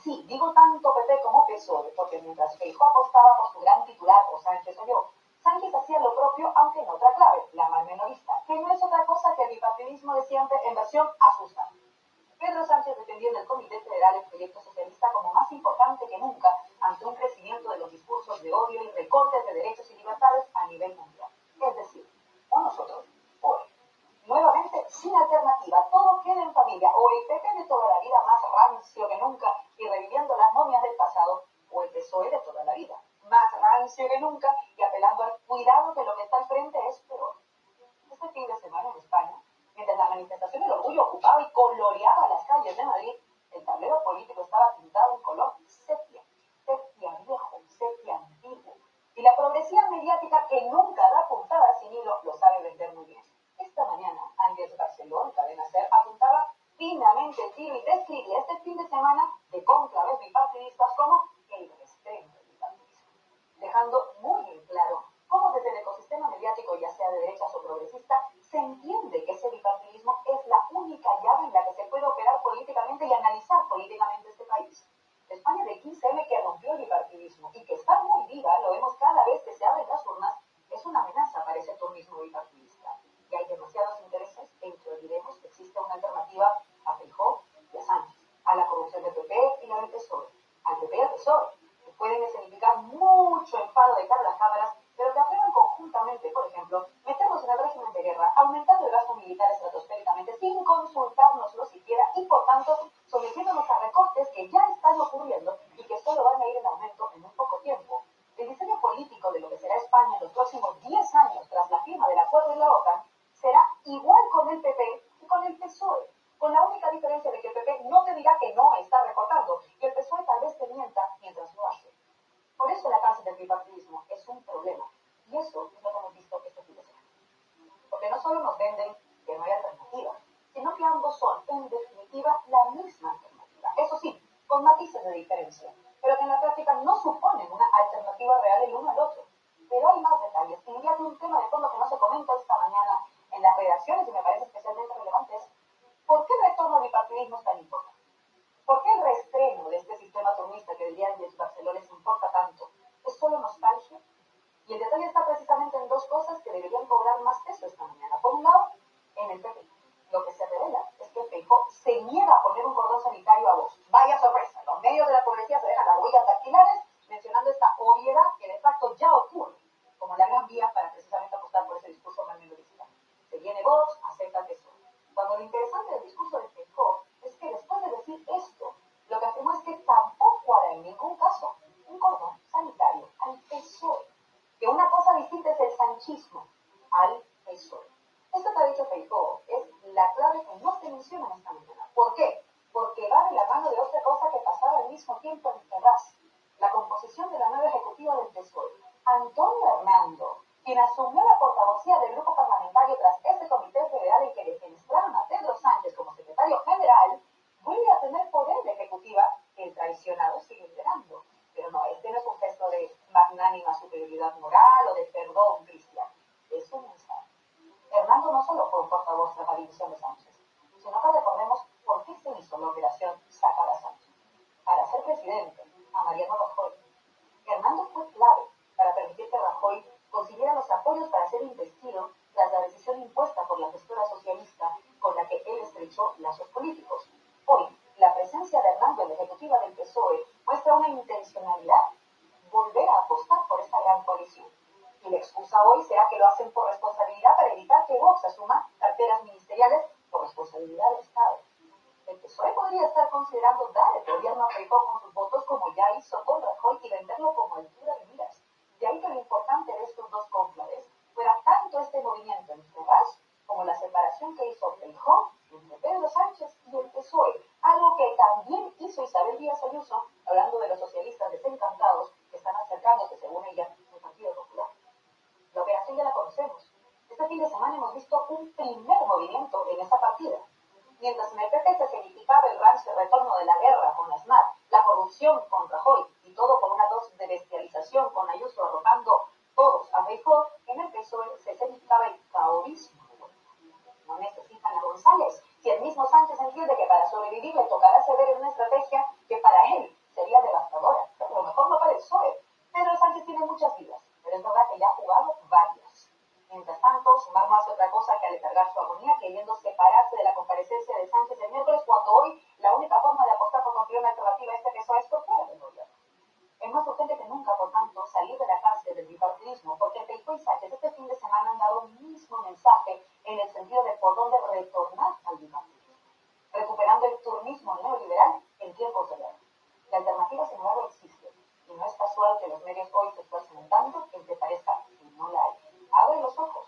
sí, digo tanto PP como PSOE, porque mientras Feijóo apostaba por su gran titular, o Sánchez o yo, Sánchez hacía lo propio, aunque en otra clave, la más menorista, que no es otra cosa que el bipartidismo de siempre en versión asusta. Pedro Sánchez defendió en el Comité Federal el proyecto socialista como más importante que nunca ante un crecimiento de los discursos de odio y recortes de derechos y libertades a nivel mundial. Es decir, o nosotros, o él. Nuevamente, sin alternativa, todo queda en familia, o el PP de toda la vida más rancio que nunca y reviviendo las momias del pasado, o el PSOE de toda la vida, más rancio que nunca y apelando al cuidado que lo que está al frente es peor. Este fin de semana en España, mientras la manifestación del orgullo ocupaba y coloreaba las calles de Madrid, el tablero político estaba pintado en color sepia, sepia viejo, sepia antiguo. Y la progresividad mediática, que nunca da puntadas sin hilo, lo sabe vender muy bien. Esta mañana, Andrés Barceló, en Cadena SER, apuntaba finamente el tiro y describía este fin de semana de cónclaves bipartidistas como el extremo del bipartidismo, dejando muy en claro cómo desde el ecosistema mediático, ya sea de derechas o progresista, se entiende que ese bipartidismo es la única llave en la que se puede operar políticamente y analizar políticamente este país. España del 15M, que rompió el bipartidismo y que está muy viva, lo vemos cada vez que se abren las urnas, es una amenaza para ese turnismo bipartidista. Y hay demasiados intereses en que olvidemos que existe una alternativa a Feijóo y a Sánchez, a la corrupción del PP y la del PSOE, al PP y al PSOE, que pueden escenificar mucho enfado de cara a las cámaras, pero que aprueban conjuntamente, por ejemplo, meternos en el régimen de guerra, aumentando el gasto militar estratosféricamente sin consultárnoslo siquiera y, por tanto, sometiéndonos a recortes que ya están ocurriendo y que solo van a ir en aumento en muy poco tiempo. El diseño político de lo que será España en los próximos 10 años tras la firma del acuerdo en la OTAN será igual con el PP que con el PSOE, con la única diferencia de que el PP no te dirá que no está recortando y el PSOE tal vez te mienta mientras lo hace. Por eso la cárcel del bipartidismo es un problema. Y eso es lo que hemos visto este fin de semana. Porque no solo nos venden que no hay alternativa, sino que ambos son, en definitiva, la misma alternativa. Eso sí, con matices de diferencia, pero que en la práctica no suponen una alternativa real el uno al otro. Pero hay más detalles. Y diría que un tema de fondo que no se comenta esta mañana en las redacciones y me parece especialmente relevante es ¿por qué el retorno al bipartidismo es tan importante? ¿Por qué el reestreno de este sistema turnista que diría Andrés Barceló les importa tanto? ¿Es solo nostalgia? Y el detalle está precisamente en dos cosas que deberían cobrar más peso esta mañana. Por un lado, en el PP. Lo que se revela es que Feijóo se niega a poner un cordón sanitario a Vox. Vaya sorpresa, los medios de la policía se dejan las huellas dactilares mencionando esta obviedad que de facto ya ocurre, como la gran vía para precisamente apostar por ese discurso más minorista. Se viene Vox, acepta el PSOE. Cuando lo interesante del discurso de Feijóo es que después de decir esto, lo que afirmó es que tampoco hará en ningún caso un cordón sanitario al PSOE. Que una cosa distinta es el sanchismo al PSOE. Esto que ha dicho Feijóo es la clave que no se menciona esta mañana. ¿Por qué? Porque va de la mano de otra cosa que pasaba al mismo tiempo en Ferraz, la composición de la nueva ejecutiva del PSOE. Antonio Hernando, quien asumió la portavocía del grupo parlamentario tras ese comité federal en que defenestraron a Pedro Sánchez como secretario general, vuelve a tener poder de ejecutiva que el traicionado sigue liderando. Pero no, este no es un gesto de magnánima superioridad moral o de perdón cristiano. Es un mensaje. Hernando no solo fue un portavoz tras la división de Sánchez, sino que recordemos por qué se hizo la operación Sacar a Sánchez. Para ser presidente, a Mariano Rajoy. Hernando fue clave para permitir que Rajoy consiguiera los apoyos para ser investido tras la decisión impuesta por la gestora socialista con la que él estrechó lazos políticos. Hoy, la presencia de Hernando en la ejecutiva del PSOE muestra una intencionalidad volver a apostar por esta gran coalición. Y la excusa hoy será que lo hacen por responsabilidad para evitar que Vox asuma carteras ministeriales por responsabilidad del Estado. El PSOE podría estar considerando dar el gobierno a Feijóo con sus votos como ya hizo con Rajoy y venderlo como altura de miras. De ahí que lo importante de estos dos cónclaves fuera tanto este movimiento en Ferraz como la separación que hizo Feijóo entre Pedro Sánchez y el PSOE, algo que también hizo Isabel Díaz Ayuso, hablando de los socialistas desencantados que están acercándose, según ella, al Partido Popular. La operación ya la conocemos. Este fin de semana hemos visto un primer movimiento en esa partida. Mientras en el PP se significaba el rancio retorno de la guerra con Aznar, la corrupción con Rajoy y todo por una dosis de bestialización con Ayuso arrojando todos a Feijóo, en el PSOE se significaba el caorismo. No necesitan a González, si el mismo Sánchez entiende que para sobrevivir le tocará ceder en una estrategia que para él que aletargar su agonía, queriendo separarse de la comparecencia de Sánchez el miércoles, cuando hoy la única forma de apostar por construir una alternativa a este PSOE es por fuera del gobierno. Es más urgente que nunca, por tanto, salir de la cárcel del bipartidismo, porque Feijóo y Sánchez este fin de semana han dado un mismo mensaje en el sentido de por dónde retornar al bipartidismo, recuperando el turnismo neoliberal en tiempos de guerra. La alternativa, sin embargo, existe, y no es casual que los medios hoy se esfuercen tanto en que parezca que no la hay. Abre los ojos.